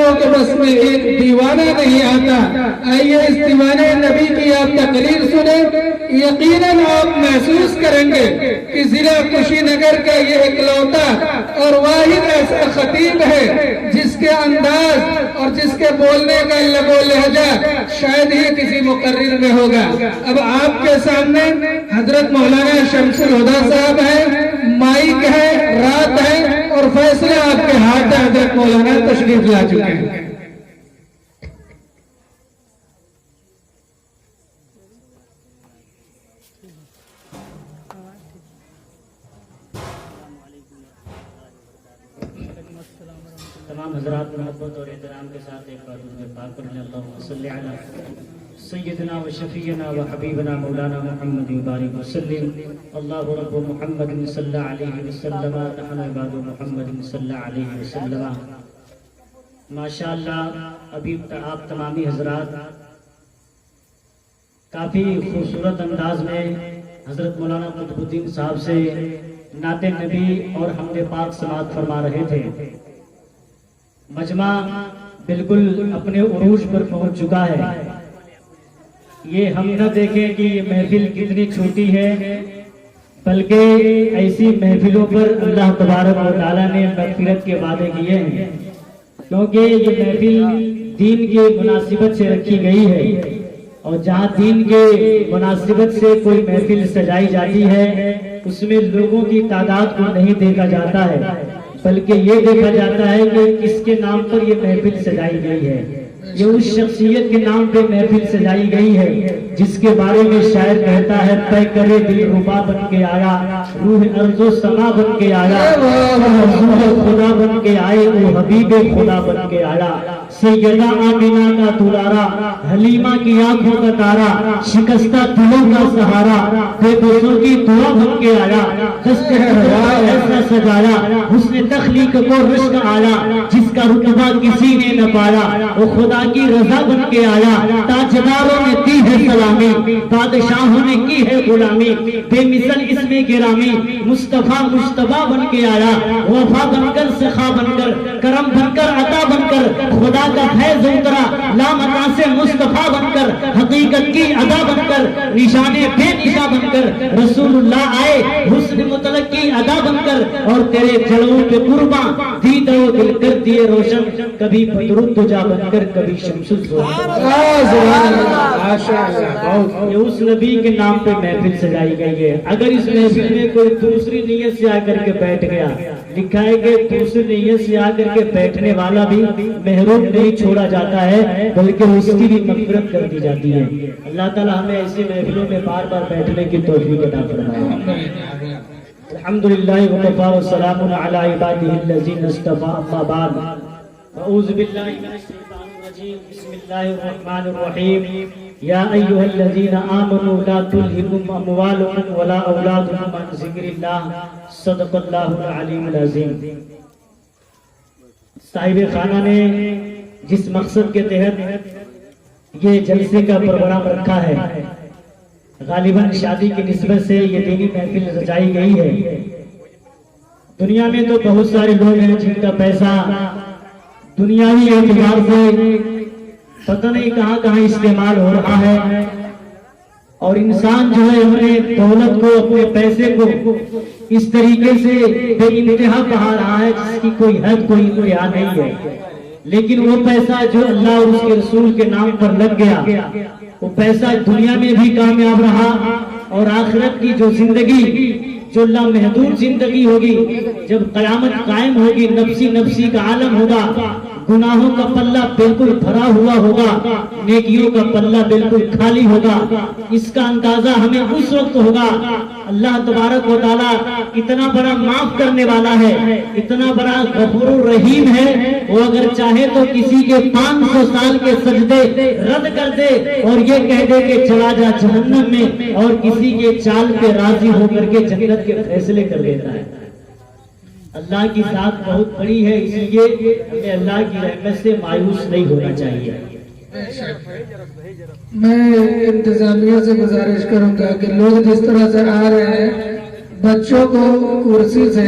والوں کے بس میں ایک دیوانہ نہیں آتا۔ آئیے اس دیوانے نبی کی آپ تقریر سنیں، یقیناً آپ محسوس کریں گے کہ ضلع کشی نگر کا یہ اکلوتا اور واحد ایسا خطیب ہے جس کے انداز اور جس کے بولنے کا لب و لہجہ شاید ہی کسی مقرر میں ہوگا۔ اب آپ کے سامنے حضرت مولانا شمس الہدیٰ صاحب ہیں، مائک ہے، رات ہے اور فیصلہ آپ کے ہاتھ ہے۔ حضرت مولانا تشریف لا چکے ہیں۔ تمام حضرات محبت اور احترام کے ساتھ ایک بار درود پاک پڑھیں۔ اللہم صلی علی سیدنا و شفیعنا و حبیبنا مولانا محمد بارک وسلم۔ اللہ رب محمد صلی اللہ علیہ وسلم، نحن عباد محمد صلی اللہ علیہ وسلم۔ ماشاءاللہ ابھی آپ تمامی حضرات کافی خوبصورت انداز میں حضرت مولانا قطب الدین صاحب سے نعت نبی اور حمد پاک سماعت فرما رہے تھے۔ مجمع بالکل اپنے عروج پر پہنچ چکا ہے۔ یہ ہم نہ دیکھیں کہ یہ محفل کتنی چھوٹی ہے، بلکہ ایسی محفلوں پر اللہ تبارک و تعالیٰ نے مغفرت کے وعدے کیے ہیں، کیونکہ یہ محفل دین کے مناسبت سے رکھی گئی ہے، اور جہاں دین کے مناسبت سے کوئی محفل سجائی جاتی ہے اس میں لوگوں کی تعداد کو نہیں دیکھا جاتا ہے، بلکہ یہ دیکھا جاتا ہے کہ کس کے نام پر یہ محفل سجائی گئی ہے۔ یہ اس شخصیت کے نام پہ محفل سجائی گئی ہے جس کے بارے میں شاعر کہتا ہے، طے کرے دل ربا بن کے آیا، روح ارض و سما بن کے آیا، خدا بن کے آئے، وہ حبیب خدا بن کے آیا۔ سیدہ آمینہ کا دلارا، حلیمہ کی آنکھوں کا تارا، شکستہ دلوں کا سہارا، بے بسوں کی دعا بن کے آیا، دست حیا ایسا سجایا، حسن تخلیق کو رشک آیا، جس کا رتبہ کسی نے نہ پایا، وہ خدا کی رضا بن کے آیا۔ تاجداروں نے دی ہے سلامی، بادشاہوں نے کی ہے غلامی، بے مثل اسم گرامی مصطفیٰ مجتبیٰ بن کے آیا، وفا بن کر سخا بن کر کرم بن کر عطا بن کر خدا کا فیض اترا، لامکاں سے مصطفیٰ بن کر حقیقت کی ادا بن کر نشان بے نشاں بن کر رسول اللہ آئے، حسن مطلق کی ادا بن کر، اور تیرے جلووں پہ قرباں دیدہ و دل کر دیے روشن، کبھی بدر الدجا بن کر کبھی شمس الضحیٰ۔ یہ اس نبی کے نام پہ محفل سجائی گئی ہے۔ اگر اس محفل میں کوئی دوسری نیت سے آ کر کے بیٹھ گیا، لکھا ہے کہ دوسری نیت سے آ کر کے بیٹھنے والا بھی محروم نہیں چھوڑا جاتا ہے، بلکہ اس کی بھی مغفرت کر دی جاتی ہے۔ اللہ تعالی ہمیں ایسی محفلوں میں بار بار بیٹھنے کی توفیق عطا فرمائے۔ الحمدللہ وکفی وسلام علی عبادہ الذین اصطفی، اما بعد، اعوذ باللہ من الشیطان الرجیم، بسم اللہ الرحمن الرحیم۔ یا ایھا الذین آمنوا لا تلھکم اموالکم ولا اولادکم عن ذکر اللہ، صدق اللہ العلیم العظیم۔ صاحب خانہ نے جس مقصد کے تحت یہ جلسے کا پروگرام رکھا ہے، غالباً شادی کی نسبت سے یہ دینی محفل رچائی گئی ہے۔ دنیا میں تو بہت سارے لوگ ہیں جن کا پیسہ دنیاوی اعتبار سے پتہ نہیں کہاں کہاں استعمال ہو رہا ہے، اور انسان جو ہے اپنے دولت کو، اپنے پیسے کو اس طریقے سے بے انتہا بہا رہا ہے جس کی کوئی حد کوئی انتہا نہیں ہے۔ لیکن وہ پیسہ جو اللہ اور اس کے رسول کے نام پر لگ گیا، وہ پیسہ دنیا میں بھی کامیاب رہا، اور آخرت کی جو زندگی، جو لامحدود زندگی ہوگی، جب قیامت قائم ہوگی، نفسی نفسی کا عالم ہوگا، گناہوں کا پلہ بالکل بھرا ہوا ہوگا، نیکیوں کا پلہ بالکل خالی ہوگا۔ اس کا اندازہ ہمیں اس وقت ہوگا۔ اللہ تبارک و تعالیٰ اتنا بڑا معاف کرنے والا ہے، اتنا بڑا غفور الرحیم ہے، وہ اگر چاہے تو کسی کے 500 سال کے سجدے رد کر دے اور یہ کہہ دے کہ چلا جا جہنم میں، اور کسی کے چال پہ راضی ہو کر کے جنت کے فیصلے کر دیتا ہے۔ اللہ کی ذات بہت بڑی ہے، اس لیے ہمیں اللہ کی رحمت سے مایوس نہیں ہونا چاہیے۔ میں انتظامیہ سے گزارش کروں گا کہ لوگ جس طرح سے آ رہے ہیں، بچوں کو کرسی سے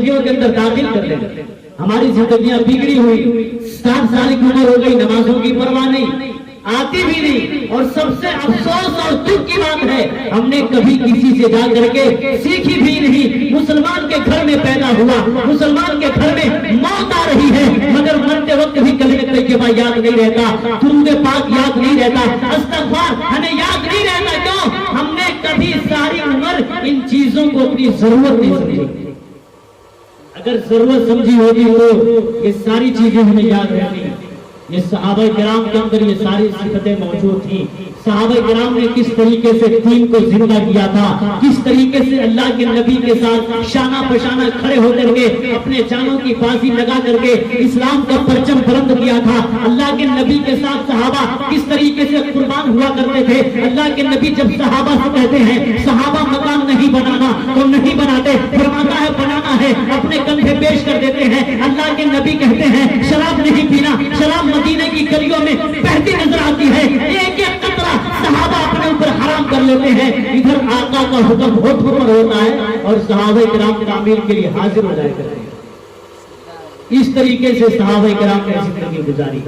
زندگیوں کے اندر داخل کر لیں. ہماری زندگیاں بگڑی ہوئی، 60 سال کی عمر ہو گئی، نمازوں کی پرواہ نہیں، آتی بھی نہیں. اور سب سے افسوس اور دکھ کی بات ہے ہم نے کبھی کسی سے جا کر کے سیکھی بھی نہیں. مسلمان کے گھر میں پیدا ہوا، مسلمان کے گھر میں موت آ رہی ہے، مگر مرتے وقت بھی کلمہ طیبہ یاد نہیں رہتا، درود پاک یاد نہیں رہتا، استغفار ہمیں یاد نہیں رہتا. کیوں؟ ہم نے کبھی ساری عمر ان چیزوں کو اپنی ضرورت نہیں سمجھی. اگر ضرورت سمجھی ہوگی تو یہ ساری چیزیں ہمیں یاد رہتی. یہ صحابہ کرام کے اندر یہ ساری صفتیں موجود تھیں. صحابہ کرام نے کس طریقے سے دین کو زندہ کیا تھا، کس طریقے سے اللہ کے نبی کے ساتھ شانہ بشانہ کھڑے ہو کر کے اپنے جانوں کی بازی لگا کر کے اسلام کا پرچم بلند کیا تھا. اللہ کے نبی کے ساتھ صحابہ کس طریقے سے قربان ہوا کرتے تھے. اللہ کے نبی جب صحابہ سے کہتے ہیں صحابہ مکان نہیں بنانا تو نہیں بناتے، فرماتا ہے بنانا ہے، اپنے کندھے پیش کر دیتے ہیں. اللہ کے نبی کہتے ہیں شراب نہیں پینا، شراب مدینے کی گلیوں میں بہتی نظر آتی ہے، ایک ایک قطرہ صحابہ اپنے اوپر حرام کر لیتے ہیں. ادھر آقا کا حکم ہوٹھ پر ہوتا ہے اور صحابہ کرام تعمیر کے لیے حاضر ہو جائے کرتے ہیں. اس طریقے سے صحابہ کرام نے زندگی گزاری.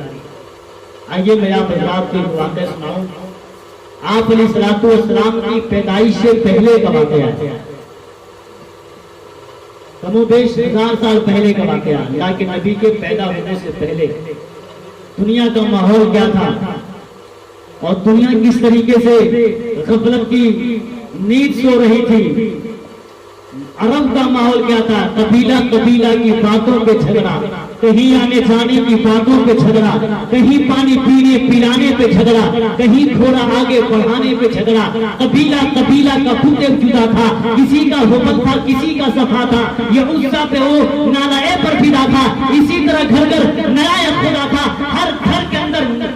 آئیے میں آپ حضرات کو ایک واقعہ سناؤں. آپ علیہ الصلوۃ والسلام کی پیدائش سے پہلے کا واقعہ ہے، کم و بیش 1000 سال پہلے کا واقعہ. اللہ کے نبی کے پیدا ہونے سے پہلے دنیا کا ماحول کیا تھا اور دنیا کس طریقے سے غفلت کی نیند سو رہی تھی. عرب کا ماحول کیا تھا، قبیلہ قبیلہ کی باتوں پہ جھگڑا، کہیں آنے جانے کی باتوں پہ جھگڑا، کہیں پانی پینے پلانے پہ جھگڑا، کہیں تھوڑا آگے بڑھانے پہ جھگڑا. قبیلہ قبیلہ کا خود جدا تھا، کسی کا حبل تھا، کسی کا صفا تھا. یہ عزا پہ وہ نالائے پر فدا تھا. اسی طرح گھر گھر نیا خدا تھا، ہر گھر کے اندر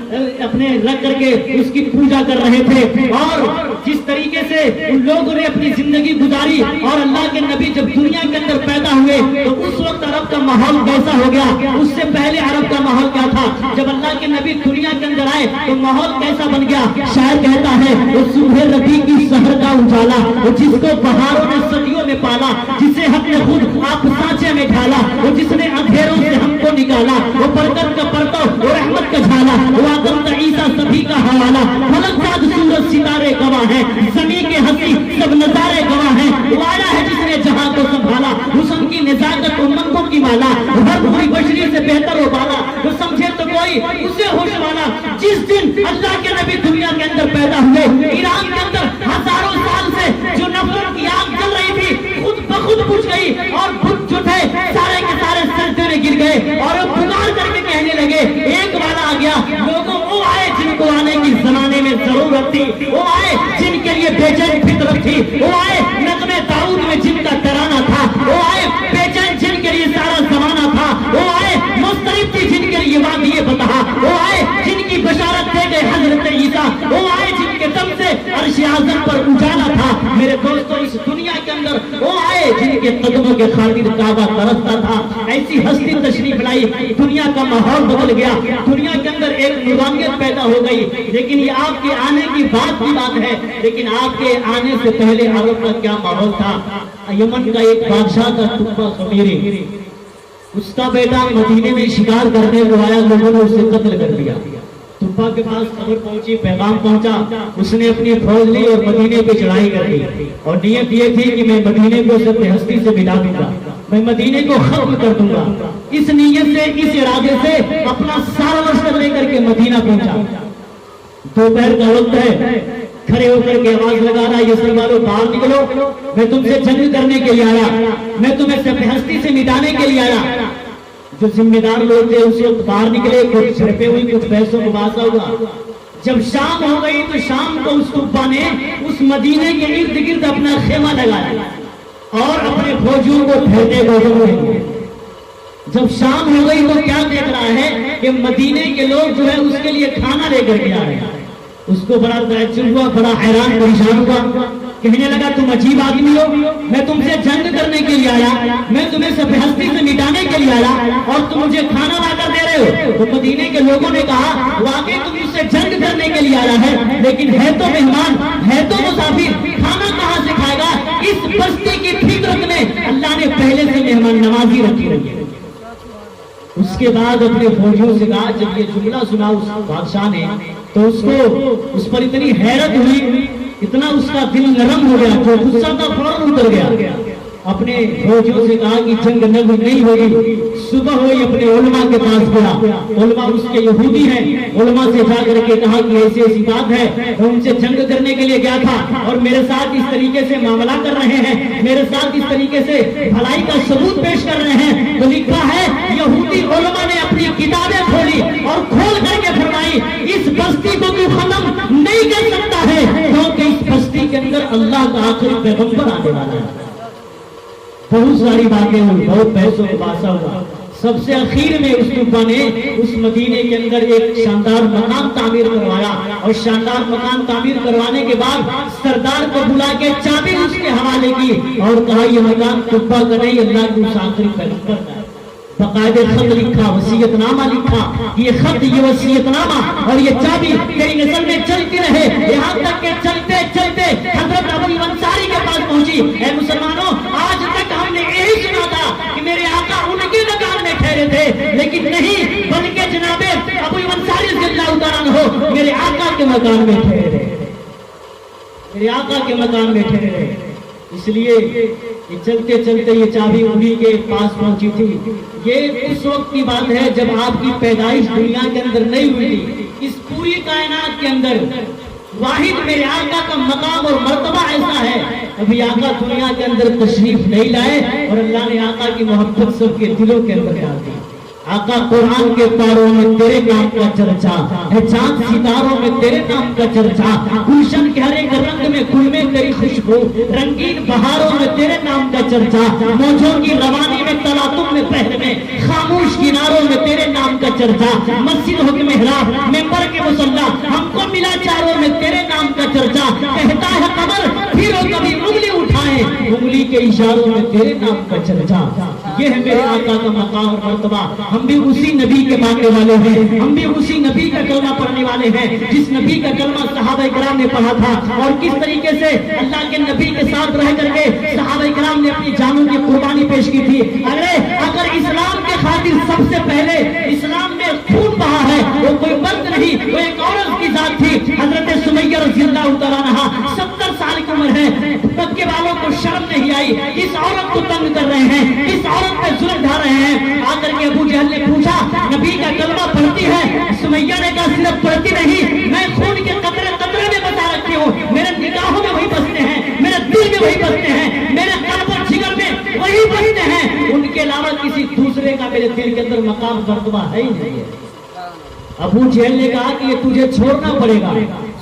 اپنے رکھ کر کے اس کی پوجا کر رہے تھے. اور جس طریقے سے ان لوگوں نے اپنی زندگی گزاری اور اللہ کے نبی جب دنیا کے اندر پیدا ہوئے تو اس وقت عرب کا ماحول کیسا ہو گیا. اس سے پہلے عرب کا ماحول کیا تھا. جب اللہ کے نبی دنیا کے اندر آئے تو ماحول کیسا بن گیا. شاعر کہتا ہے وہ صبح ربیع کی سحر کا اجالا، وہ جس کو بہاروں نے صدیوں میں پالا، جسے ہم نے خود آپ سانچے میں ڈھالا، وہ جس نے اندھیروں سے ہم کو نکالا، وہ برکت کا پرتو، وہ رحمت کا جھالا، وہ آدم کا عیسیٰ سبھی کا حوالہ. فلک چاند سورج ستارے گواہ ہیں، زمین کے ہنسی سب نظارے گواہ ہیں. وہ آیا ہے جس نے جہاں کو سنبھالا، حسن کی نزاکت امتوں کی مالا، ہر کوئی بشری سے بہتر ہو بالا، جو سمجھے تو کوئی اسے ہوش والا. جس دن اللہ کے نبی دنیا کے اندر پیدا ہوئے، ایران کے اندر ہزاروں سال سے جو نفرت کی آگ جل رہی تھی خود بخود بجھ گئی اور بت جو تھے سارے کے سارے سجدے میں گر گئے اور پکار کر کے کہنے لگے ایک والا آ گیا. لوگوں وہ آئے جن کو آنے کی زمانے میں ضرورت تھی، وہ آئے جن کے لیے بے چین فطرت تھی، وہ آئے نغمے داؤد میں جن کا ترانہ تھا، وہ آئے بے چین جن کے لیے سارا زمانہ تھا، وہ آئے مسترب تھی جن کے لیے وادی فتح، وہ آئے جن کی بشارت دے گئے حضرت عیسیٰ، وہ آئے جن کے دم سے عرش اعظم پر اجالا تھا. میرے دوستو اس دنیا کے اندر وہ آئے جن کے قدموں کے خاطر کعبہ ترستا تھا. ایسی ہستی تشریف لائی، دنیا کا ماحول بدل گیا، دنیا کے اندر ایک نورانیت پیدا ہو گئی. لیکن یہ آپ کے آنے کی بات ہے، لیکن آپ کے آنے سے پہلے عرب کا کیا ماحول تھا. یمن کا ایک بادشاہ تھا تبا خمیری، اس کا بیٹا مدینے میں شکار کرنے کو آیا، لوگوں نے اسے قتل کر دیا. تبا کے پاس خبر پہنچی، پیغام پہنچا، اس نے اپنی فوج لی اور مدینے پہ چڑھائی کر دی اور نیت یہ تھی کہ میں مدینے کو سب ہستی سے ملا دوں گا، میں مدینے کو ختم کر دوں گا. اس نیت سے، اس ارادے سے اپنا سارا لشکر لے کر کے مدینہ پہنچا. دوپہر کا وقت ہے، کھڑے ہو کر کے آواز لگا رہا ہے یسرب والو باہر نکلو، میں تم سے جنگ کرنے کے لیے آیا، میں تمہیں سب ہستی سے مٹانے کے لیے آیا. جو ذمہ دار لوگ تھے اس وقت باہر نکلے، کچھ چھپے ہوئی، کچھ پیسوں کو باسا ہوا. جب شام ہو گئی تو شام کو اس تبا نے اس مدینے کے ارد گرد اپنا خیمہ لگایا اور اپنے فوجیوں کو ٹھہرنے کو روکے. جب شام ہو گئی تو کیا دیکھ رہا ہے کہ مدینے کے لوگ جو ہے اس کے لیے کھانا لے کر کے آ رہے ہیں. اس کو بڑا تعجب ہوا، بڑا حیران پریشان ہوا، کہنے لگا تم عجیب آدمی ہو، میں تم سے جنگ کرنے کے لیے آیا، میں تمہیں سب ہستی سے مٹانے کے لیے آیا اور تم مجھے کھانا لا کر دے رہے ہو. تو مدینے کے لوگوں نے کہا واقعی تم اس سے جنگ کرنے کے لیے آیا ہے، لیکن ہے تو مہمان، ہے تو مسافر، کھانا کہاں سے کھائے گا. اس بستی کی فطرت میں اللہ نے پہلے سے مہمان نوازی رکھی رہی ہے۔ اس کے بعد اپنے فوجیوں سے کہا، جب یہ جملہ سنا اس بادشاہ نے تو اس پر اتنی حیرت ہوئی، اتنا اس کا دل نرم ہو گیا، جو غصہ تھا فوراً اتر گیا۔ اپنے فوجیوں سے کہا کہ جنگ نہیں ہوگی، صبح ہوئی اپنے علماء کے پاس گیا، علماء اس کے یہودی ہیں، علماء سے جا کر کے کہا کہ ایسی ایسی بات ہے، میں ان سے جنگ کرنے کے لیے گیا تھا اور میرے ساتھ اس طریقے سے معاملہ کر رہے ہیں، میرے ساتھ اس طریقے سے بھلائی کا ثبوت پیش کر رہے ہیں۔ تو لکھا ہے یہودی علماء نے اپنی کتابیں کھولی اور کھول کر کے فرمائی، اس بستی کو تو ختم نہیں کر سکتا ہے، کیونکہ اس بستی کے اندر اللہ کا آخری پیغمبر آنے والا ہے۔ بہت ساری باتیں ہوئی، بہت پیسوں کو باسا ہوا، سب سے اخیر میں اس طوفا نے اس مدینے کے اندر ایک شاندار مکان تعمیر کروایا، اور شاندار مکان تعمیر کروانے کے بعد سردار کو بلا کے چابی اس کے حوالے کی اور کہا یہ مکان طوفا کا نہیں، اللہ کے اس آخری پیغمبر کا ہے۔ باقاعدہ خط لکھا، وصیت نامہ لکھا، یہ خط، یہ وصیت نامہ اور یہ چابی تیری نسل میں چلتی رہے، یہاں تک کہ چلتے چلتے حضرت ابو انصاری کے پاس پہنچی۔ اے مسلمانوں، آج تک ہم نے یہی سنا تھا کہ میرے آقا ان کے مکان میں ٹھہرے تھے، لیکن نہیں، بلکہ جناب ابو انصاری رضی اللہ تعالیٰ عنہ میرے آقا کے مکان میں ٹھہرے، میرے آقا کے مکان میں ٹھہرے۔ اس لیے یہ چلتے چلتے یہ چابی انہی کے پاس پہنچی تھی۔ یہ اس وقت کی بات ہے جب آپ کی پیدائش دنیا کے اندر نہیں ہوئی تھی۔ اس پوری کائنات کے اندر واحد میرے آقا کا مقام اور مرتبہ ایسا ہے، ابھی آقا دنیا کے اندر تشریف نہیں لائے اور اللہ نے آقا کی محبت سب کے دلوں کے اندر ڈال دی۔ آقا قرآن کے پاروں میں تیرے نام کا چرچا ہے، چاند ستاروں میں تیرے نام کا چرچا، گلشن کے ہر ایک رنگ میں گل میں تیری خوشبو، رنگین بہاروں میں تیرے نام کا چرچا، موجوں کی روانی میں تلاطم میں بحر میں، خاموش کناروں میں تیرے نام کا چرچا، مسجد ہو کے محراب، منبر کے مصلی، ہم کو ملا چاروں میں تیرے نام کا چرچا، کہتا ہے قمر پھرو کبھی انگلی اٹھائے، انگلی کے اشاروں میں تیرے نام کا چرچا۔ یہ ہے میرے آقا کا مقام اور مرتبہ۔ ہم بھی اسی نبی کے ماننے والے ہیں، ہم بھی اسی نبی کا کلمہ پڑھنے والے ہیں جس نبی کا کلمہ صحابہ کرام نے پڑھا تھا، اور کس طریقے سے اللہ کے نبی کے ساتھ رہ کر کے صحابہ کرام نے اپنی جانوں کی قربانی پیش کی تھی۔ اگر اسلام کے خاطر سب سے پہلے اسلام میں خون بہا ہے، وہ کوئی مرد نہیں، وہ ایک عورت کی ذات تھی، حضرت سمیہ رضی اللہ تعالیٰ عنہا، 70 سال کی عمر ہے، مکے والوں کو شرم نہیں آئی، اس عورت کو تنگ کر رہے ہیں، اس عورت پہ ظلم ڈھا رہے ہیں۔ آ کر کے ابو جہل نے پوچھا نبی کا کلمہ پڑھتی ہے؟ سمیہ نے کہا صرف پڑھتی نہیں، میں خون کے قطرے قطرے میں بتا رکھی ہوں، میرے نگاہوں میں وہی بستے ہیں، میرے دل میں وہی بستے ہیں، میرے قلب اور جگر میں وہی بستے ہیں، ان کے علاوہ کسی دوسرے کا میرے دل کے اندر مقام مرتبہ ہے ہی نہیں۔ ابو جہل نے کہا کہ یہ تجھے چھوڑنا پڑے گا۔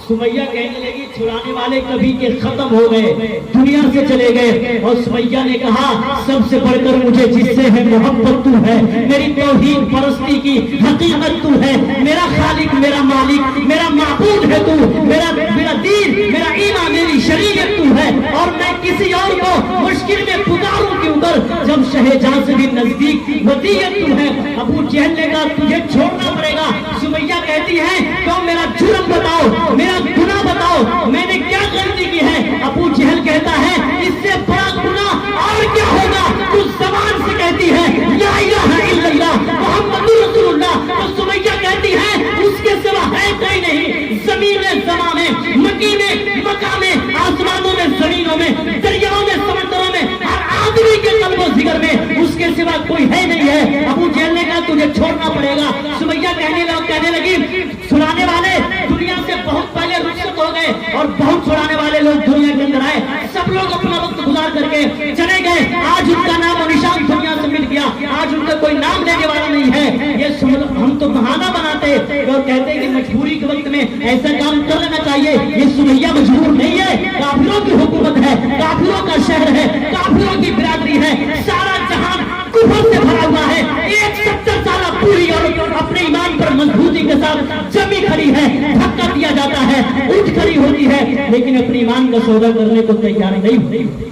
سمیہ کہنے لگی چھڑانے والے کبھی کے ختم ہو گئے، دنیا سے چلے گئے، اور سمیہ نے کہا سب سے بڑھ کر مجھے جس سے ہے محبت تو ہے، میری توحید پرستی کی حقیقت تو ہے، میرا خالق، میرا مالک، میرا معبود ہے تو، میرا دین، میرا ایمان، میری شریعت تو ہے، اور میں کسی اور کو مشکل میں پکاروں کے اوپر جب شہجاں سے بھی نزدیک ودیت تو ہے۔ ابو جہل نے کہا تجھے چھوڑنا پڑے گا۔ سمیہ کہتی ہے تو میرا جرم بتاؤ، میرا گناہ بتاؤ، میں نے کیا غلطی کی ہے؟ ابو جہل کہتا ہے اس سے بڑا گناہ اور کیا ہوگا؟ تو زبان سے کہتی ہے لا الہ الا اللہ محمد رسول اللہ، تو سمیہ کہتی ہے اس کے سوا ہے کوئی نہیں، زمین میں، زمان میں، مکی میں، مکہ میں، آسمانوں میں، زمینوں میں، دریاؤں میں، سمندروں میں، ہر آدمی کے قلب و ذکر میں اس کے سوا کوئی ہے نہیں ہے۔ ابو جہل نے کہا تجھے چھوڑنا پڑے گا۔ سمیہ کہنے لگی سنانے والے دنیا سے بہت پہلے رخصت ہو گئے اور بہت چھڑانے والے لوگ دنیا کے اندر آئے، سب لوگ اپنا وقت گزار کر کے چلے گئے، آج ان کا نام و نشان دنیا سے مل گیا، آج ان کا کوئی نام لینے والا نہیں ہے۔ یہ ہم تو بہانہ بناتے اور کہتے کہ مجبوری کے وقت میں ایسا کام کر لینا چاہیے، یہ سمیہ مجبور نہیں ہے، کافروں کی حکومت ہے، کافروں کا شہر ہے، کافروں کی برادری ہے، سارا جہان کفر سے بھرا ہوا ہے، ایک 70 سالہ پوری اور اپنے ایمان پر مضبوطی کے ساتھ جمی کھڑی ہے، دھکا دیا جاتا ہے، اٹھ کھڑی ہوتی ہے، لیکن اپنے ایمان کا سودا کرنے کو تیار نہیں ہوتی۔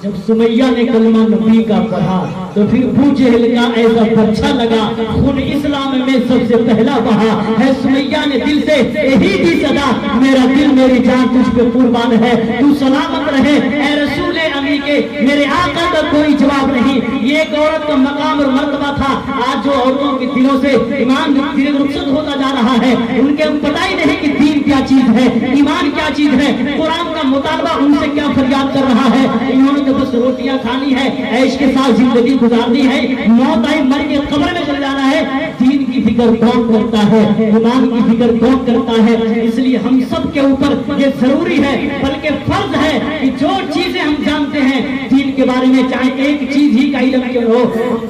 جب سمیہ نے کلمہ نبی کا پڑھا تو پھر ابو جہل کا ایسا اچھا لگا، خون اسلام میں سب سے پہلا بہا ہے۔ سمیہ نے دل سے یہی دی صدا، میرا دل میری جان تجھ پہ قربان ہے، تو سلامت رہے اے رسول امی کے میرے آقا کا کوئی جواب نہیں. یہ ایک عورت کا مقام اور مرتبہ تھا. آج جو عورتوں کے دلوں سے ایمان رخصت ہوتا جا رہا ہے, ان کے پتہ ہی نہیں کہ دین کیا چیز ہے, ایمان کیا چیز ہے, قرآن کا مطالبہ ان سے کیا فریاد کر رہا ہے. انہوں نے تو بس روٹیاں کھانی ہے, عیش کے ساتھ زندگی گزارنی ہے, موت آئی مر کے قبر میں چل جانا ہے. دین کی فکر کون کرتا ہے, ایمان کی فکر کون کرتا ہے؟ اس لیے ہم سب کے اوپر یہ ضروری ہے, بلکہ فرض ہے کہ جو چیزیں ہم جانتے ہیں دین کے بارے میں, چاہے ایک چیز ہی کا علم کیوں ہو,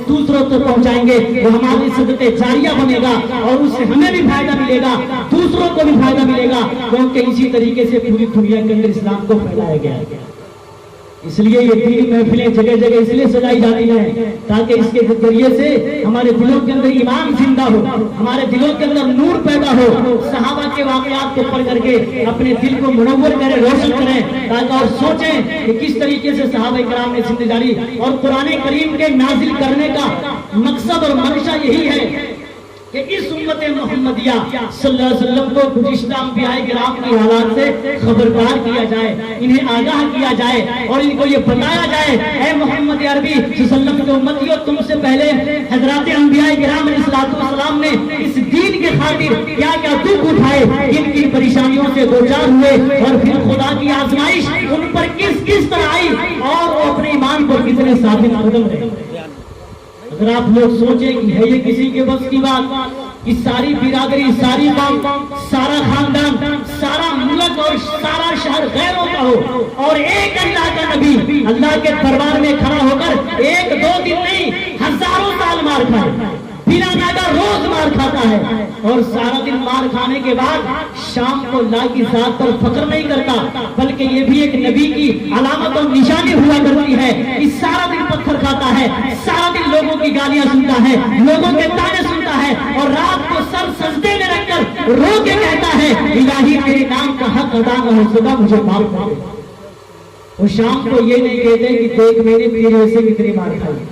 دوسروں تک پہنچائیں گے. وہ ہماری صدقہ جاریہ بنے گا اور اس سے ہمیں بھی فائدہ ملے گا, دوسروں کو بھی فائدہ ملے گا, کیونکہ اسی طریقے سے پوری دنیا کے اندر اسلام کو پھیلایا گیا ہے. اس لیے یہ دینی محفلیں جگہ جگہ اس لیے سجائی جاتی ہیں تاکہ اس کے ذریعے سے ہمارے دلوں کے اندر ایمان زندہ ہو, ہمارے دلوں کے اندر نور پیدا ہو. صحابہ کے واقعات کو پڑھ کر کے اپنے دل کو منور کریں, روشن کریں, تاکہ اور سوچیں کہ کس طریقے سے صحابہ کرام نے زندگی گزاری. اور قرآن کریم کے نازل کرنے کا مقصد اور منشا یہی ہے کہ اس امت محمدیہ صلی اللہ علیہ وسلم کو گزشتہ انبیاء کرام کی حالات سے خبردار کیا جائے, انہیں آگاہ کیا جائے اور ان کو یہ بتایا جائے, اے محمد عربی صلی اللہ علیہ وسلم کے امتیوں, تم سے پہلے حضرات انبیاء کرام علیہ السلام نے اس دین کے خاطر کیا کیا دکھ اٹھائے, کن کی پریشانیوں سے دوچار ہوئے, اور پھر خدا کی آزمائش ان پر کس طرح آئی, اور وہ اپنے ایمان پر کتنے ثابت قدم رہے. اگر آپ لوگ سوچیں کہ ہے یہ کسی کے بس کی بات کہ ساری برادری, ساری قوم, سارا خاندان, سارا ملک اور سارا شہر غیروں کا ہو, اور ایک اللہ کا نبی اللہ کے دربار میں کھڑا ہو کر ایک دو دن نہیں ہزاروں سال مار کھائے, بنا ناگا روز مار کھاتا ہے, اور سارا دن مار کھانے کے بعد شام کو اللہ کی ذات پر فخر نہیں کرتا, بلکہ یہ بھی ایک نبی کی علامت اور نشانی ہوا کرتی ہے کہ سارا دن پتھر کھاتا ہے, سارا دن لوگوں کی گالیاں سنتا ہے, لوگوں کے تانے سنتا ہے, اور رات کو سر سجدے میں رکھ کر رو کے کہتا ہے الہی میرے نام کا حق ادا نہ ہو سکا, مجھے معاف کر دے. وہ شام کو یہ نہیں کہتے کہ دیکھ میں نے تیرے سے کتنی مار کھائی.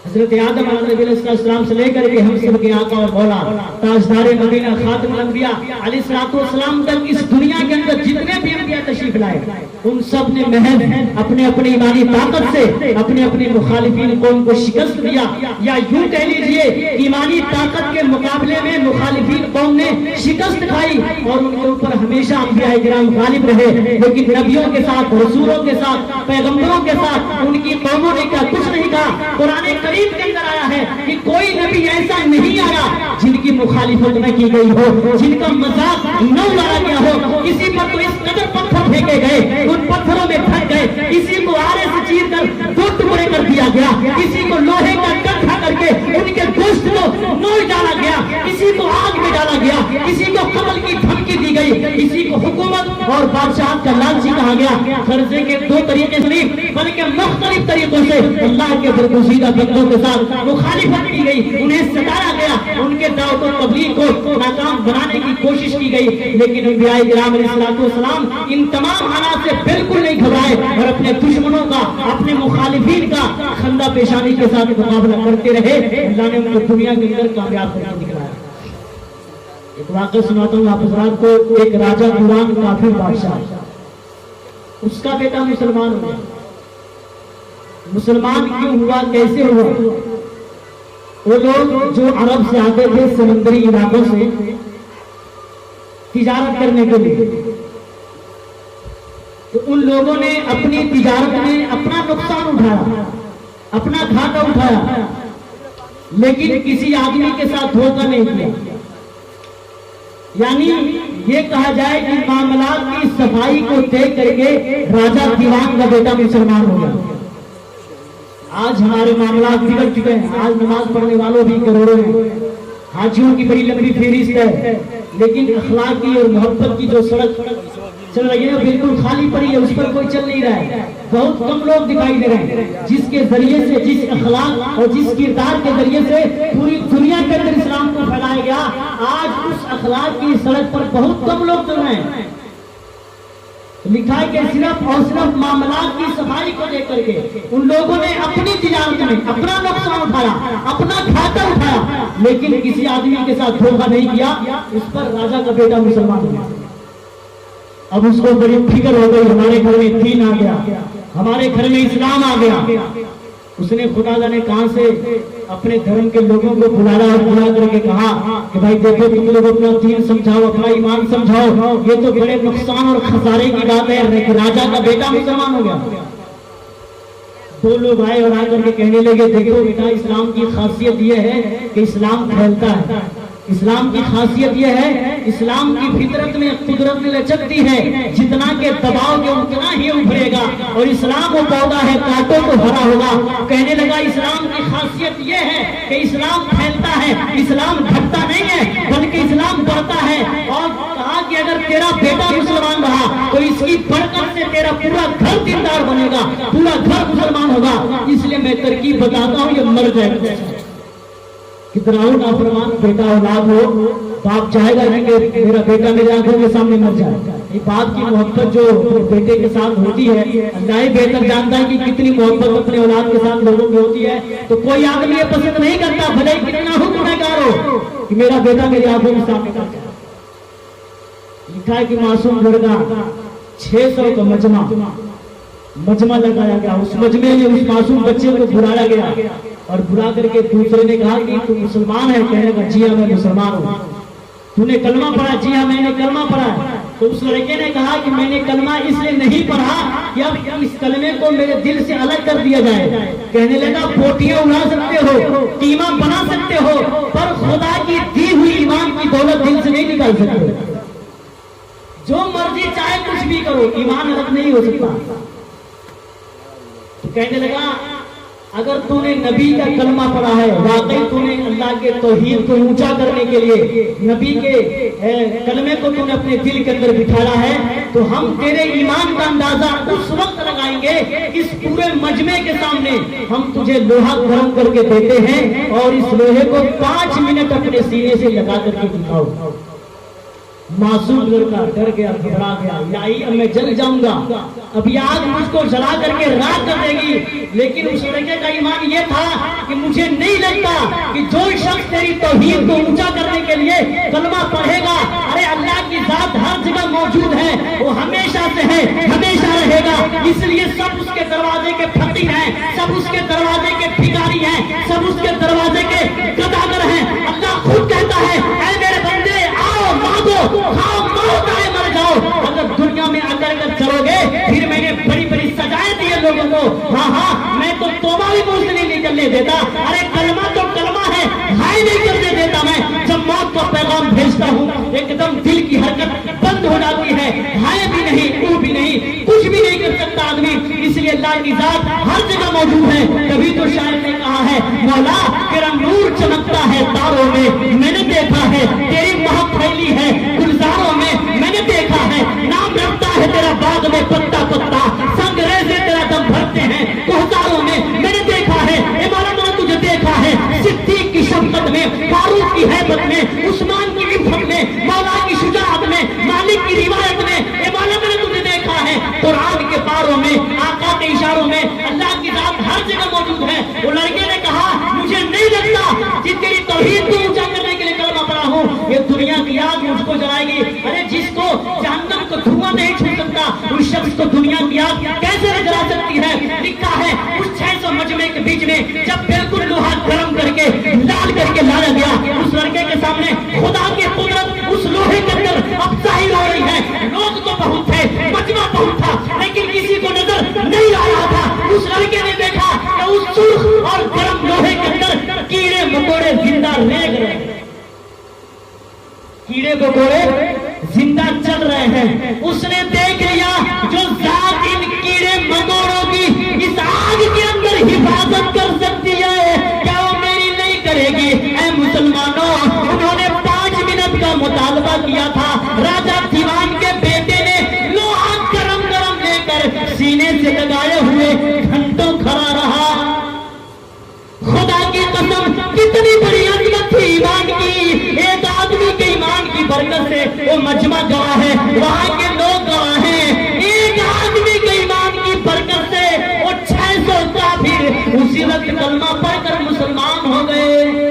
حضرت آدم علیہ السلام سے لے کر کے ہم سب کے آقا اور مولا تاجدار مدینہ خاتم الانبیاء علیہ السلام تک اس دنیا کے اندر جتنے بھی انبیاء تشریف لائے, ان سب نے محض اپنے اپنے ایمانی طاقت سے اپنے اپنے مخالفین قوم کو شکست دیا, یا یوں کہہ لیجئے ایمانی طاقت کے مقابلے میں مخالفین قوم نے شکست کھائی, اور ان کے اوپر ہمیشہ انبیاء کرام غالب رہے. لیکن نبیوں کے ساتھ, رسولوں کے ساتھ, پیغمبروں کے ساتھ ان کی قوموں نے کیا کچھ نہیں کہا. قرآن کریم کے اندر آیا ہے کہ کوئی نبی ایسا نہیں آیا جن کی مخالفت نہ کی گئی ہو, جن کا مذاق نہ اڑایا گیا ہو. کسی پر تو اس قدر پتھر پھینکے گئے, ان پتھروں میں پھنس گئے, کسی کو آرے سے چیر کر دو ٹکڑے کر دیا گیا, کسی کو لوہے کا کٹھا کر کے ان کے گوشت کو نوچ ڈالا گیا, کسی کو آگ میں ڈالا گیا, کسی کو قتل کی دھمکی دی گئی, کسی کو حکومت اور بادشاہت کا لالچی کہا گیا. قرضے کے دو طریقے سے نہیں بلکہ مختلف طریقوں سے اللہ کے برگزیدہ بندوں کے ساتھ مخالفت کی گئی, انہیں ستایا گیا, ان کے دعوت و تبلیغ کو ناکام بنانے کی کوشش کی گئی. لیکن انبیاء کرام علیہ السلام ان تمام حالات سے بالکل نہیں گھبرائے, اور اپنے دشمنوں کا, اپنے مخالفین کا خندہ پیشانی کے ساتھ مقابلہ کرتے رہے. اللہ نے ان کو دنیا کے اندر کامیاب کر کے دکھلایا. ایک واقعہ سناتا ہوں آپ حضرات کو. ایک راجہ دوران کافر بادشاہ, اس کا بیٹا مسلمان ہوا. مسلمان کیوں ہوا, کیسے ہوا؟ وہ لوگ جو عرب سے آتے تھے سمندری علاقوں سے تجارت کرنے کے لیے, تو ان لوگوں نے اپنی تجارت میں اپنا نقصان اٹھایا, اپنا گھاٹا اٹھایا, لیکن کسی آدمی کے ساتھ دھوکہ نہیں کیا. یعنی یہ کہا جائے کہ معاملات کی صفائی کو دیکھ کر کے راجہ دیوان کا بیٹا مسلمان ہو گیا. آج ہمارے معاملات بگڑ چکے ہیں, آج نماز پڑھنے والوں بھی کروڑوں ہیں, حاجیوں کی بڑی لمبی فہرست ہے, لیکن اخلاق کی اور محبت کی جو سڑک چل رہی ہے بالکل خالی پڑی ہے, اس پر کوئی چل نہیں رہا ہے. بہت کم لوگ دکھائی دے رہے ہیں جس کے ذریعے سے, جس اخلاق اور جس کردار کے ذریعے سے پوری دنیا کے اندر اسلام کو پھیلایا گیا. آج اس اخلاق کی سڑک پر بہت کم لوگ چل رہے ہیں. لکھا ہے کہ صرف اور صرف معاملات کی صفائی کو لے کر کے ان لوگوں نے اپنی تجارت میں اپنا نقصان اٹھایا, اپنا گھاٹا اٹھایا, لیکن کسی آدمی کے ساتھ دھوکہ نہیں کیا. اس پر راجہ کا بیٹا مسلمان ہوا. اب اس کو بڑی فکر ہو گئی, ہمارے گھر میں دین آ گیا, ہمارے گھر میں اسلام آ گیا. اس نے خدا جانے کہاں سے اپنے دھرم کے لوگوں کو بلایا اور بلا کر کے کہا کہ بھائی دیکھو تم لوگ اپنا دین سمجھاؤ, اپنا ایمان سمجھاؤ. یہ تو بڑے نقصان اور خسارے کی بات ہے, راجا کا بیٹا مسلمان ہو گیا. دو لوگ آئے اور آ کر کے کہنے لگے دیکھو بیٹا اسلام کی خاصیت یہ ہے کہ اسلام پھیلتا ہے. اسلام کی خاصیت یہ ہے, اسلام کی فطرت میں قدرت میں لچکتی ہے, جتنا کہ دباؤ گے اتنا ہی ابھرے گا. اور اسلام وہ پودا ہے کاٹو تو ہرا ہوگا. کہنے لگا اسلام کی خاصیت یہ ہے کہ اسلام پھیلتا ہے, اسلام گھٹتا نہیں ہے بلکہ اسلام بڑھتا ہے. اور کہا کہ اگر تیرا بیٹا مسلمان رہا تو اس کی برکت سے تیرا پورا گھر دیندار بنے گا, پورا گھر مسلمان ہوگا. اس لیے میں ترکیب بتاتا ہوں, یہ مر جائے گا. کتنا نافرمان بیٹا اولاد ہو, باپ چاہے گا کہ میرا بیٹا میرے آنکھوں کے سامنے مر جائے. یہ باپ کی محبت جو بیٹے کے ساتھ ہوتی ہے, اللہ ہی بہتر جانتا ہے کہ کتنی محبت اپنے اولاد کے ساتھ لوگوں کی ہوتی ہے. تو کوئی آدمی یہ پسند نہیں کرتا بھلے کتنا ہو گنہگار ہو کہ میرا بیٹا میری آنکھوں کے سامنے مر جائے. لکھا ہے کہ معصوم لڑکا 600 کا مجمع لگایا گیا. اس مجمع میں اس معصوم بچے کو بلایا گیا اور بلا کر کے دوسرے نے کہا کہ تم مسلمان ہے؟ کہنے لگا جی ہاں میں مسلمان ہوں. تو نے کلمہ پڑھا؟ جی ہاں میں نے کلمہ پڑھا. تو اس لڑکے نے کہا کہ میں نے کلمہ اس لیے نہیں پڑھا کہ اب اس کلمے کو میرے دل سے الگ کر دیا جائے. کہنے لگا بوٹیاں اڑا سکتے ہو, قیمہ بنا سکتے ہو, پر خدا کی دی ہوئی ایمان کی دولت دل سے نہیں نکال سکتے. جو مرضی چاہے کچھ بھی کرو, ایمان الگ نہیں ہو سکتا. تو کہنے لگا اگر تو نے نبی کا کلمہ پڑھا ہے, واقعی تو نے اللہ کے توحید کو اونچا کرنے کے لیے نبی کے کلمے کو تو نے اپنے دل کے اندر بٹھایا ہے, تو ہم تیرے ایمان کا اندازہ اس وقت لگائیں گے اس پورے مجمع کے سامنے ہم تجھے لوہا گرم کر کے دیتے ہیں اور اس لوہے کو 5 منٹ اپنے سینے سے لگا کر کے دکھاؤ. معصوم لڑکا ڈر گیا, گھبرا گیا, یہی اب میں جل جاؤں گا, اب یہ آگ مجھ کو جلا کر کے راکھ کر دے گی. لیکن اس لڑکے کا ایمان یہ تھا کہ مجھے نہیں لگتا کہ جو شخص تیری توحید کو اونچا کرنے کے لیے کلمہ پڑھے گا, ارے اللہ کی ذات ہر جگہ موجود ہے, وہ ہمیشہ سے ہے, ہمیشہ رہے گا. اس لیے سب اس کے دروازے کے پھٹی ہیں, سب اس کے دروازے کے بھکاری ہیں, سب اس کے دروازے کے گداگر ہیں. اللہ خود کہتا ہے اے میرے بندے آؤ مانگو, کھاؤ موت آئے مر جاؤ. اگر دنیا میں آ کر چلو گے پھر میں نے بڑی بڑی سجائیں دی لوگوں کو, ہاں میں تو توبہ بھی مجھ سے نہیں کرنے دیتا. ارے کلمہ تو کلمہ ہے, ہائے نہیں کرنے دیتا. میں جب موت کا پیغام بھیجتا ہوں ایک دم دل کی حرکت بند ہو جاتی ہے, ہائے بھی نہیں, او بھی نہیں, کچھ بھی نہیں کر سکتا آدمی. اس لیے اللہ کی ذات ہر جگہ موجود ہے. کبھی تو شاعر نے کہا ہے مولا تیرا نور چمکتا ہے تاروں میں نے دیکھا ہے, تیری مہک پھیلی ہے گلزاروں میں نے دیکھا ہے, نام رکھتا ہے تیرا باغ میں پتا پتا, سنگ ریزے تیرا دم بھرتے ہیں کوہتاروں میں نے دیکھا ہے. اے مولا میں نے تجھے دیکھا ہے صدیق کی شفقت میں, فاروق کی ہیبت میں, عثمان کی عفت میں, مولا کی شجاعت میں, مالک کی روایت میں. اے مولا میں نے تجھے دیکھا ہے قرآن کے پاروں میں, آقا کے اشاروں میں. اللہ کی ذات ہر جگہ موجود ہے. وہ لڑکے نے کہا مجھے نہیں لگتا کہ تیری توحید کو اونچا کرنے کے لیے کلمہ پڑھا ہوں یہ دنیا کی آگ مجھ کو جلائے گی. ارے جس کو جہنم کو دھواں نہیں چھو سکتا اس شخص کو دنیا کی آگ کیسے جلا سکتی ہے. لکھا ہے اس 600 مجمع کے بیچ میں جب بالکل لوہا گرم کر کے لال کر کے لایا گیا, اس لڑکے کے سامنے خدا کی قدرت اس لوہے کے اندر اب ظاہر ہو رہی ہے. لوگ تو بہت تھے, مجمع بہت تھا, لیکن کسی کو نظر نہیں آ رہا تھا. اس لڑکے نے دیکھا کہ اس سرخ اور گرم لوہے کے اندر کیڑے مکوڑے زندہ ریگ رہے ہیں, کیڑے مکوڑے زندہ چل رہے ہیں. اس نے دیکھ لیا جو ذات ان کیڑے مکوڑوں کی اس آگ کے اندر حفاظت کر سکتی ہے کیا وہ میری نہیں کرے گی. اے مسلمانوں, انہوں نے 5 منٹ کا مطالبہ کیا تھا. راجا دیوان کے بیٹے نے لوہا گرم گرم لے کر سینے سے لگائے ہوئے گھنٹوں کھڑا رہا. خدا کی قسم کتنی بڑی عظمت تھی ایمان کی. ایک آدمی کے ایمان کی برکت سے وہ مجمع گواہ ہے, وہاں کے لوگ گواہ ہیں. ایک آدمی کے ایمان کی برکت سے وہ 600 کافر اسی وقت کلمہ پڑھ کر مسلمان ہو گئے.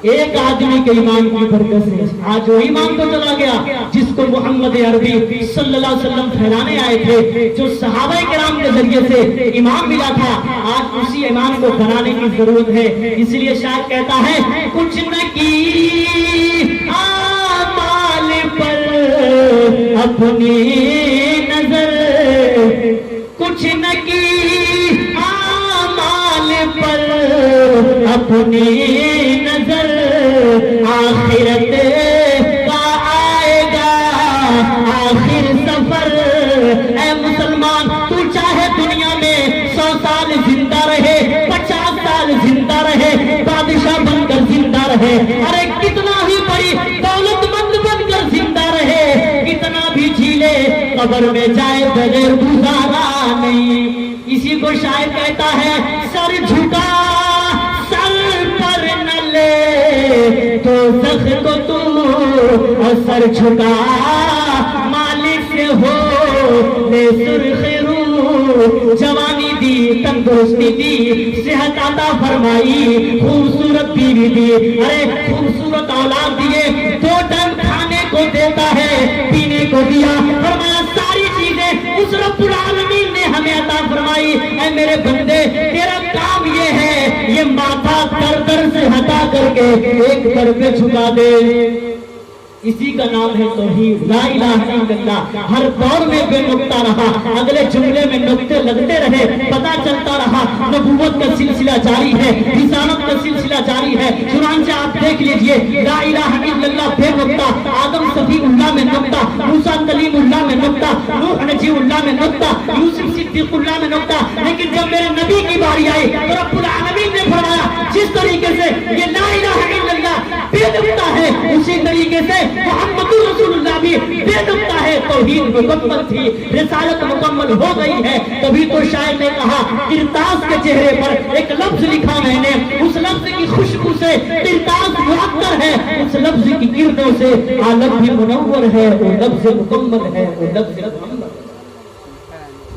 ایک آدمی کے ایمان کی برکت سے آج وہ ایمان تو چلا گیا جس کو محمد عربی صلی اللہ علیہ وسلم پھیلانے آئے تھے، جو صحابہ کرام کے ذریعے سے ایمان ملا تھا، آج اسی ایمان کو بنانے کی ضرورت ہے۔ اس لیے شاعر کہتا ہے کچھ نہ کی اعمال پر اپنی نظر، کچھ نہ کی اعمال پر اپنی نظر، آخرت کا آئے گا آخر سفر۔ اے مسلمان، تو چاہے دنیا میں 100 سال زندہ رہے، 50 سال زندہ رہے، بادشاہ بن کر زندہ رہے، ارے کتنا ہی بڑی دولت مند بن کر زندہ رہے، کتنا بھی جھیلے، قبر میں جائے بغیر گزارا نہیں۔ اسی کو شاعر کہتا ہے سر جھکا سر پر نہ لے تو زخ کو تو، اور سر جھکا مالک سے ہو لے سرخ رو، جوانی دی تندرستی دی صحت عطا فرمائی، خوبصورت بیوی دی، ارے خوبصورت اولاد دیے، 2 ٹائم کھانے کو دیتا ہے، پینے کو دیا، فرمایا ساری چیزیں اس رب العالمین نے ہمیں عطا فرمائی۔ اے میرے بندے، تیرا کام یہ ہے یہ ماتھا در در سے ہٹا کر کے ایک در پہ جھکا دے۔ اسی کا نام ہے توحید، لا الہ الا اللہ۔ ہر دور میں بے نقطہ رہا، اگلے جملے میں نقطے لگتے رہے، پتا چلتا رہا نبوت کا سلسلہ جاری ہے، رسالت کا سلسلہ جاری ہے۔ چنانچہ آپ دیکھ لیجئے لا الہ الا اللہ بے نقطہ، آدم صفی اللہ میں نقطہ، موسیٰ کلیم اللہ میں نقطہ، نوح نجی اللہ میں نقطہ، یوسف صدیق اللہ میں نقطہ، لیکن جب میرے نبی کی باری آئی تو رب العالمین نے فرمایا جس طریقے سے یہ لا الہ الا اللہ بے نقطہ ہے، اسی طریقے سے محمد رسول اللہ بھی بے نقطہ ہے۔ توحید مکمل تھی، رسالت مکمل ہو گئی ہے۔ تبھی تو شاعر نے کہا کرتاس کے چہرے پر ایک لفظ لکھا میں نے، اس لفظ کی خوشبو سے کرتاس معطر ہے، اس لفظ کی کرنوں سے عالم بھی منور ہے، وہ لفظ مکمل ہے، وہ لفظ محمد۔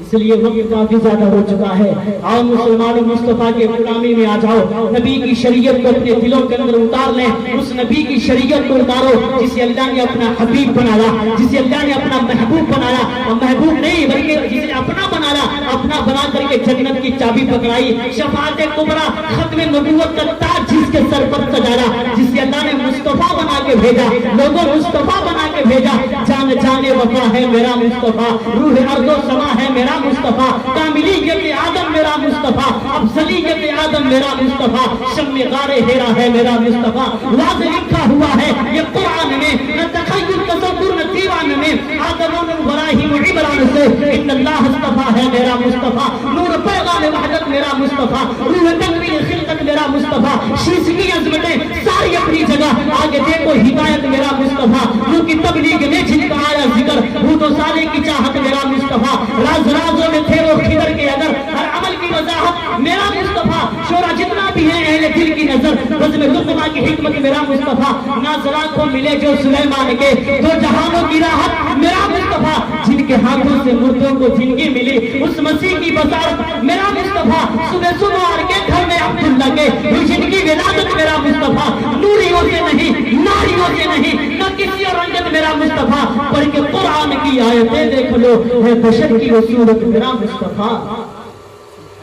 اس لیے وقت کافی زیادہ ہو چکا ہے، آؤ مسلمانوں مصطفیٰ کے غلامی میں آ جاؤ، نبی کی شریعت کو اپنے دلوں کے اندر اتار لیں، اس نبی کی شریعت کو اتارو جسے اللہ نے اپنا حبیب بنایا، جسے اللہ نے اپنا محبوب بنایا، اور محبوب نہیں بلکہ جسے اپنا بنایا، اپنا بنا کر کے جنت کی چابی پکڑائی، شفاعت کبریٰ ختم نبوت کا تاج جس کے سر پر سجایا، جسے اللہ نے مصطفیٰ بنا کے بھیجا، لوگوں مصطفیٰ بنا کے بھیجا۔ جان جان وفا ہے میرا مصطفیٰ، روح ارض و سما ہے میرا مصطفیٰ، کاملیت آدم میرا مصطفیٰ، افضلیت آدم میرا مصطفیٰ، شم غار ہیرا ہے میرا مصطفیٰ۔ واضح لکھا ہوا ہے یہ قرآن میں، نہ تخیل تصور نہ دیوان میں، آدم و ابراہیم عمران سے، ان اللہ اصطفیٰ ہے میرا مصطفیٰ، نور پیغام وحدت میرا مصطفیٰ، روح تنویر خلقت میرا مصطفیٰ، شیشگی عظمتیں ساری اپنی جگہ، آگے دیکھو ہدایت میرا مصطفیٰ، روح کی تبلیغ میں جن کا آیا ذکر، بھوت و سالے کی چاہت میرا مصطفیٰ، راز رازوں میں تھے وہ خضر کے اگر، ہر عمل کی وضاحت میرا مصطفیٰ، شورا جتنا بھی ہے اہل دل کی نظر، بزم لقمہ کی حکمت میرا مصطفیٰ، ناظرات کو ملے جو سلیمان کے، دو جہانوں کی راحت میرا مصطفیٰ، جن کے ہاتھوں سے مردوں کو زندگی ملی، اس مسیح کی بصارت میرا مصطفیٰ، صبح سنوار کے گھر میں عبداللہ کے، جن کی ولادت میرا مصطفیٰ، نوریوں سے نہیں، ناریوں سے نہیں، نہ کسی اور رنگت میرا مصطفیٰ، بلکہ قرآن کی آیتیں دیکھ لو، ہے بشر کی صورت میرا مصطفیٰ،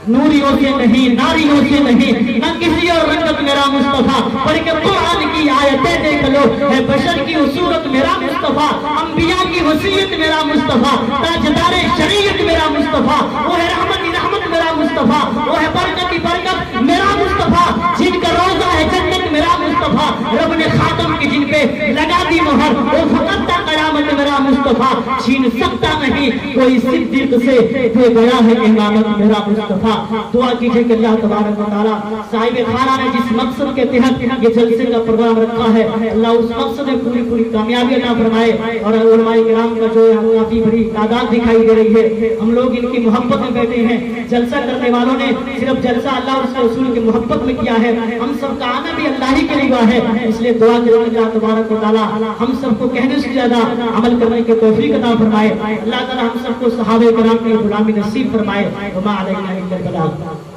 نوریوں سے نہیں، ناریوں سے نہیں، نہ کسی اور رنگت میرا مصطفیٰ، بلکہ قرآن کی آیتیں دیکھ لو، ہے بشر کی صورت میرا مصطفیٰ، انبیاء کی وصیت میرا مصطفیٰ، تاجدار شریعت میرا مصطفیٰ، وہ ہے رحمت میرا مصطفیٰ، وہ ہے برکت برکت میرا مصطفیٰ، جن کا روزہ ہے جنت میرا مصطفیٰ، رب نے خاتم کی جن پہ لگا دی مہر، وہ فقط تا قیامت میرا مصطفیٰ، چھین سکتا نہیں کوئی صدیق سے، دے گیا ہے امامت میرا مصطفیٰ۔ دعا کیجئے کہ اللہ تبارک و تعالیٰ صاحب خانہ نے جس مقصد کے تحت یہ جلسے کا پروگرام رکھا ہے، اللہ اس مقصد میں پوری کامیابی عطا فرمائے، اور علماء کرام کا جو ہے کافی بڑی تعداد دکھائی دے رہی ہے، ہم لوگ ان کی محبت میں بیٹھے ہیں، جلسہ کرنے والوں نے صرف جلسہ اللہ اور اس کے رسول کی محبت میں کیا ہے، ہم سب کا آنا بھی اللہ ہی کے لیے ہے، اس لیے دعا کریں اللہ تبارک و تعالیٰ ہم سب کو کہنے سے زیادہ عمل کرنے کی توفیق عطا فرمائے، اللہ تعالیٰ ہم سب کو صحابہ کرام کی غلامی نصیب فرمائے، وما علینا الا البلاغ۔